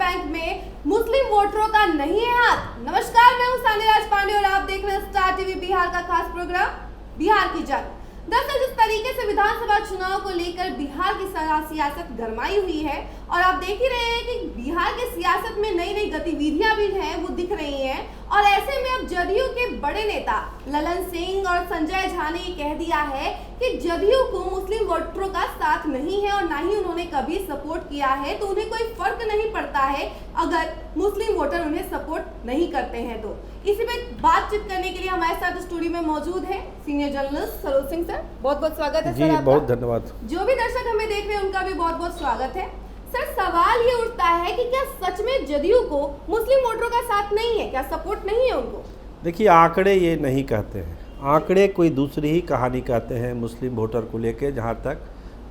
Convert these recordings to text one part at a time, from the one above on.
Bank में मुस्लिम वोटरों का नहीं है हाथ। नमस्कार, मैं हूं सानिया राज पांडे और आप देख रहे हैं स्टार टीवी बिहार का खास प्रोग्राम बिहार की जंग। दरअसल जिस तरीके से विधानसभा चुनाव को लेकर बिहार की सियासत गरमाई हुई है और आप देख ही रहे हैं कि बिहार के सियासत में नई नई गतिविधियां भी हैं, वो दिख रही हैं। और ऐसे में अब जदयू के बड़े नेता ललन सिंह और संजय झा ने ये कह दिया है कि जदयू को मुस्लिम वोटरों का साथ नहीं है और ना ही उन्होंने कभी सपोर्ट किया है, तो उन्हें कोई फर्क नहीं पड़ता है अगर मुस्लिम वोटर उन्हें सपोर्ट नहीं करते हैं। तो इसी पे बातचीत करने के लिए हमारे साथ स्टूडियो में मौजूद है senior journalist Saroj Singh sir. बहुत बहुत स्वागत है जी, सर आपका। बहुत धन्यवाद। जो भी दर्शक हमें देख रहे हैं उनका भी बहुत बहुत स्वागत है। सर, सवाल ये उठता है कि क्या सच में जदयू को मुस्लिम वोटरों का साथ नहीं है, क्या सपोर्ट नहीं है उनको? देखिए, आंकड़े ये नहीं कहते हैं, आंकड़े कोई दूसरी ही कहानी कहते हैं मुस्लिम वोटर को लेके। जहाँ तक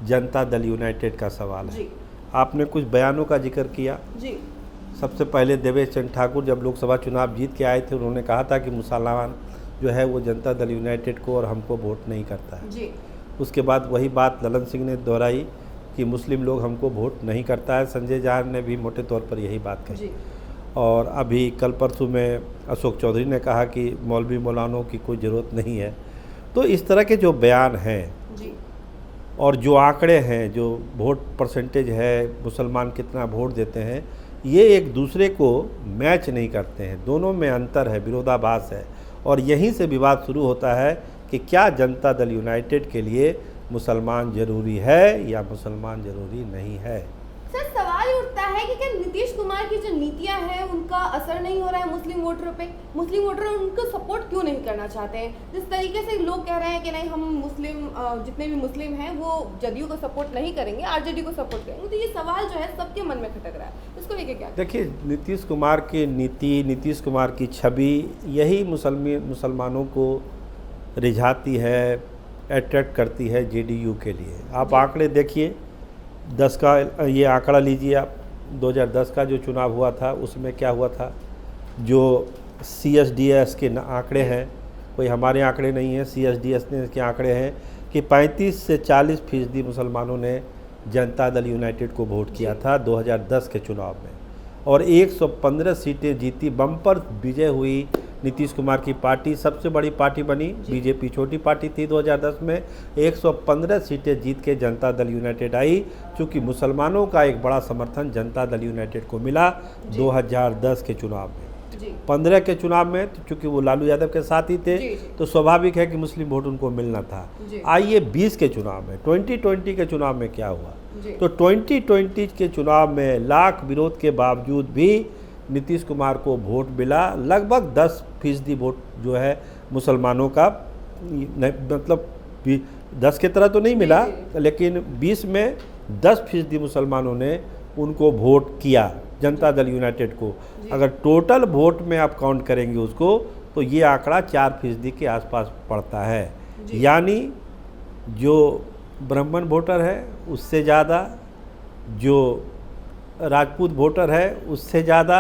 जनता दल यूनाइटेड का सवाल है, आपने कुछ बयानों का जिक्र किया जी। सबसे पहले देवेश चंद्र ठाकुर जब लोकसभा चुनाव जीत के आए थे, उन्होंने कहा था कि मुसलमान जो है वो जनता दल यूनाइटेड को और हमको वोट नहीं करता है जी। उसके बाद वही बात ललन सिंह ने दोहराई कि मुस्लिम लोग हमको वोट नहीं करता है। संजय झा ने भी मोटे तौर पर यही बात कही। और अभी कल परसों में अशोक चौधरी ने कहा कि मौलवी मौलानों की कोई ज़रूरत नहीं है। तो इस तरह के जो बयान हैं जी, और जो आंकड़े हैं, जो वोट परसेंटेज है, मुसलमान कितना वोट देते हैं, ये एक दूसरे को मैच नहीं करते हैं। दोनों में अंतर है, विरोधाभास है। और यहीं से विवाद शुरू होता है कि क्या जनता दल यूनाइटेड के लिए मुसलमान ज़रूरी है या मुसलमान ज़रूरी नहीं है। सर, सवाल उठता है कि क्या नीतीश कुमार की जो नीतियां हैं उनका असर नहीं हो रहा है मुस्लिम वोटरों पे? मुस्लिम वोटर उनको सपोर्ट क्यों नहीं करना चाहते हैं? जिस तरीके से लोग कह रहे हैं कि नहीं, हम मुस्लिम जितने भी मुस्लिम हैं वो जदयू को सपोर्ट नहीं करेंगे, आरजेडी को सपोर्ट करेंगे, तो ये सवाल जो है सबके मन में खटक रहा है। इसको लेके क्या? देखिए, नीतीश कुमार की नीति, नीतीश कुमार की छवि यही मुसलमानों को रिझाती है, अट्रैक्ट करती है जेडीयू के लिए। आप आंकड़े देखिए, 10 का ये आंकड़ा लीजिए आप, 2010 का जो चुनाव हुआ था उसमें क्या हुआ था। जो CSDS के आंकड़े हैं, कोई हमारे आंकड़े नहीं हैं, CSDS ने के आंकड़े हैं कि 35 से 40% मुसलमानों ने जनता दल यूनाइटेड को वोट किया था 2010 के चुनाव में। और 115 सीटें जीती, बम्पर विजय हुई। नीतीश कुमार की पार्टी सबसे बड़ी पार्टी बनी, बीजेपी छोटी पार्टी थी। 2010 में 115 सीटें जीत के जनता दल यूनाइटेड आई, क्योंकि मुसलमानों का एक बड़ा समर्थन जनता दल यूनाइटेड को मिला 2010 के चुनाव में। 15 के चुनाव में चूँकि वो लालू यादव के साथ ही थे, तो स्वाभाविक है कि मुस्लिम वोट उनको मिलना था। आइए 20 के चुनाव में, 2020 के चुनाव में क्या हुआ, तो 2020 के चुनाव में लाख विरोध के बावजूद भी नीतीश कुमार को वोट मिला। लगभग 10% वोट जो है मुसलमानों का, मतलब 10 की तरह तो नहीं मिला, लेकिन 20 में 10% मुसलमानों ने उनको वोट किया, जनता दल यूनाइटेड को। अगर टोटल वोट में आप काउंट करेंगे उसको, तो ये आंकड़ा 4% के आसपास पड़ता है। यानी जो ब्राह्मण वोटर है उससे ज़्यादा, जो राजपूत वोटर है उससे ज़्यादा,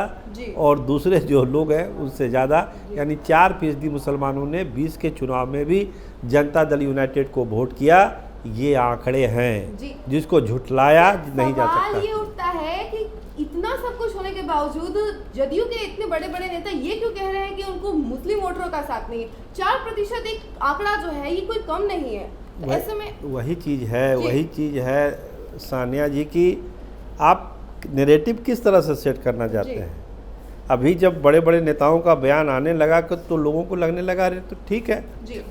और दूसरे जो लोग हैं उससे ज़्यादा, यानी 4% मुसलमानों ने 20 के चुनाव में भी जनता दल यूनाइटेड को वोट किया। ये आंकड़े हैं जिसको झुठलाया नहीं जा सकता। ये उठता है कि इतना सब कुछ होने के बावजूद जदयू के इतने बड़े बड़े नेता ये क्यों कह रहे हैं कि उनको मुस्लिम वोटरों का साथ नहीं है? 4% एक आंकड़ा जो है ये कोई कम नहीं है। तो ऐसे में वही चीज़ है सानिया जी की आप नैरेटिव किस तरह से सेट करना चाहते हैं। अभी जब बड़े बड़े नेताओं का बयान आने लगा तो लोगों को लगने लगा अरे तो ठीक है,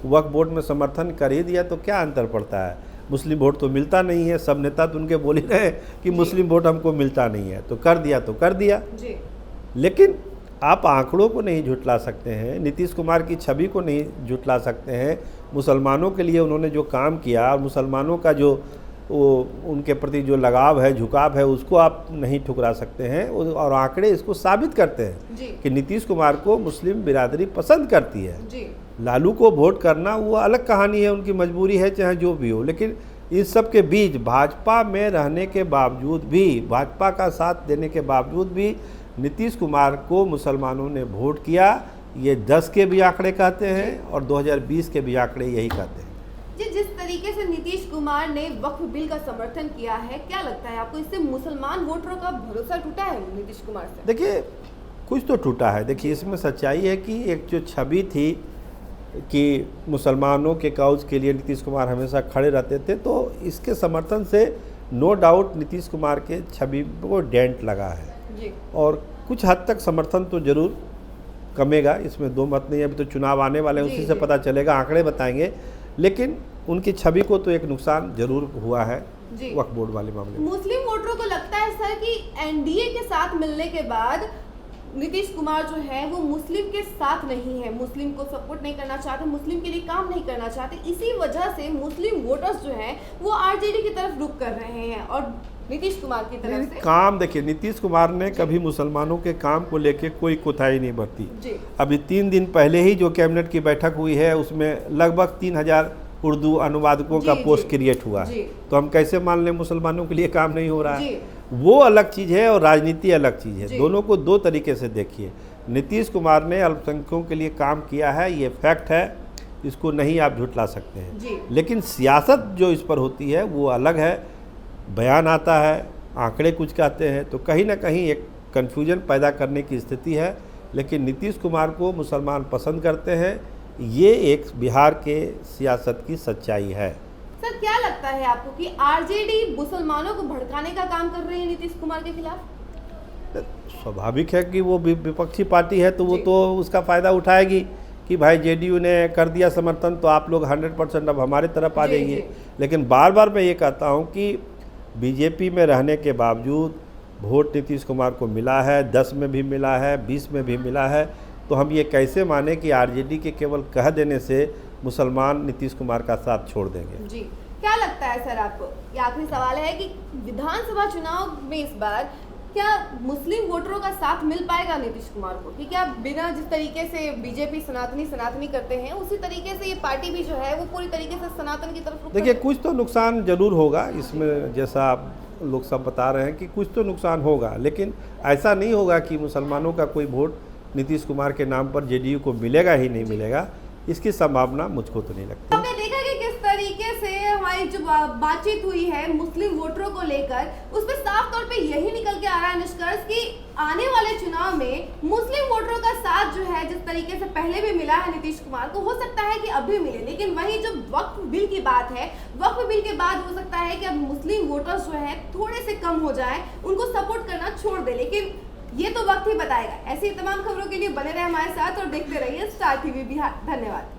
वक्फ बोर्ड में समर्थन कर ही दिया तो क्या अंतर पड़ता है, मुस्लिम वोट तो मिलता नहीं है। सब नेता तो उनके बोल ही रहे कि मुस्लिम वोट हमको मिलता नहीं है, तो कर दिया। लेकिन आप आंकड़ों को नहीं झुठला सकते हैं, नीतीश कुमार की छवि को नहीं झुठला सकते हैं। मुसलमानों के लिए उन्होंने जो काम किया और मुसलमानों का जो उनके प्रति जो लगाव है, झुकाव है, उसको आप नहीं ठुकरा सकते हैं। और आंकड़े इसको साबित करते हैं कि नीतीश कुमार को मुस्लिम बिरादरी पसंद करती है। लालू को वोट करना वो अलग कहानी है, उनकी मजबूरी है, चाहे जो भी हो। लेकिन इस सब के बीच भाजपा में रहने के बावजूद भी, भाजपा का साथ देने के बावजूद भी नीतीश कुमार को मुसलमानों ने वोट किया। ये 10 के भी आंकड़े कहते हैं और 2020 के भी आंकड़े यही कहते हैं। जी, जिस तरीके से नीतीश कुमार ने वक्फ बिल का समर्थन किया है, क्या लगता है आपको इससे मुसलमान वोटरों का भरोसा टूटा है नीतीश कुमार से? देखिए, कुछ तो टूटा है। देखिए, इसमें सच्चाई है कि एक जो छवि थी कि मुसलमानों के काउज के लिए नीतीश कुमार हमेशा खड़े रहते थे, तो इसके समर्थन से नो डाउट नीतीश कुमार के छवि को डेंट लगा है जी। और कुछ हद तक समर्थन तो जरूर कमेगा, इसमें दो मत नहीं है। अभी तो चुनाव आने वाले हैं, जी, उसी से जी। पता चलेगा, आंकड़े बताएंगे। लेकिन उनकी छवि को तो एक नुकसान जरूर हुआ है जी। वक्फ बोर्ड वाले मामले में। मुस्लिम वोटरों को लगता है सर कि एनडीए के साथ मिलने के बाद नीतीश कुमार जो है वो मुस्लिम के साथ नहीं है, मुस्लिम को सपोर्ट नहीं करना चाहते, मुस्लिम के लिए काम नहीं करना चाहते। इसी वजह से मुस्लिम वोटर्स जो हैं वो आरजेडी की तरफ रुख कर रहे हैं और नीतीश कुमार की तरफ से काम देखिए, नीतीश कुमार ने कभी मुसलमानों के काम को लेके कोई कोताही नहीं बरती। जी। अभी 3 दिन पहले ही जो कैबिनेट की बैठक हुई है उसमें लगभग 3000 उर्दू अनुवादकों का जी, पोस्ट जी। क्रिएट हुआ जी। है। तो हम कैसे मान लें मुसलमानों के लिए काम नहीं हो रहा है? जी। वो अलग चीज़ है और राजनीति अलग चीज़ है। जी। दोनों को दो तरीके से देखिए। नीतीश कुमार ने अल्पसंख्यकों के लिए काम किया है, ये फैक्ट है, इसको नहीं आप झुठला सकते हैं। जी। लेकिन सियासत जो इस पर होती है वो अलग है। बयान आता है, आंकड़े कुछ कहते हैं, तो कहीं ना कहीं एक कन्फ्यूजन पैदा करने की स्थिति है। लेकिन नीतीश कुमार को मुसलमान पसंद करते हैं, ये एक बिहार के सियासत की सच्चाई है। सर, क्या लगता है आपको कि आरजेडी मुसलमानों को भड़काने का काम कर रही है नीतीश कुमार के खिलाफ? स्वाभाविक है कि वो विपक्षी पार्टी है तो वो जी। तो उसका फ़ायदा उठाएगी कि भाई जेडीयू ने कर दिया समर्थन तो आप लोग 100% अब हमारे तरफ आ जी, जाइए। जी। लेकिन बार बार मैं ये कहता हूँ कि बीजेपी में रहने के बावजूद वोट नीतीश कुमार को मिला है, 10 में भी मिला है, 20 में भी मिला है। तो हम ये कैसे माने कि आरजेडी के केवल कह देने से मुसलमान नीतीश कुमार का साथ छोड़ देंगे? जी, क्या लगता है सर आपको? ये आखिरी सवाल है कि विधानसभा चुनाव में इस बार क्या मुस्लिम वोटरों का साथ मिल पाएगा नीतीश कुमार को? कि क्या बिना जिस तरीके से बीजेपी सनातनी करते हैं उसी तरीके से ये पार्टी भी जो है वो पूरी तरीके से सनातन की तरफ रुख देखिए, करेगी? कुछ तो नुकसान जरूर होगा इसमें, जैसा आप लोग सब बता रहे हैं कि कुछ तो नुकसान होगा। लेकिन ऐसा नहीं होगा कि मुसलमानों का कोई वोट नीतीश कुमार के नाम पर जेडीयू को मिलेगा ही नहीं मिलेगा, इसकी संभावना मुझको तो नहीं लगती। आपने देखा कि किस तरीके से हमारी जो बातचीत हुई है मुस्लिम वोटरों को लेकर, उसमें साफ तौर पे यही निकल के आ रहा है निष्कर्ष कि आने वाले चुनाव में मुस्लिम वोटरों का साथ जो है जिस तरीके से पहले भी मिला है नीतीश कुमार को, हो सकता है कि अब भी मिले। लेकिन वहीं जो वक्फ बिल की बात है, वक्फ बिल के बाद हो सकता है कि अब मुस्लिम वोटर्स जो है थोड़े से कम हो जाए, उनको सपोर्ट करना छोड़ दे। लेकिन ये तो वक्त ही बताएगा। ऐसी तमाम खबरों के लिए बने रहे हमारे साथ और देखते रहिए स्टार टीवी बिहार। धन्यवाद।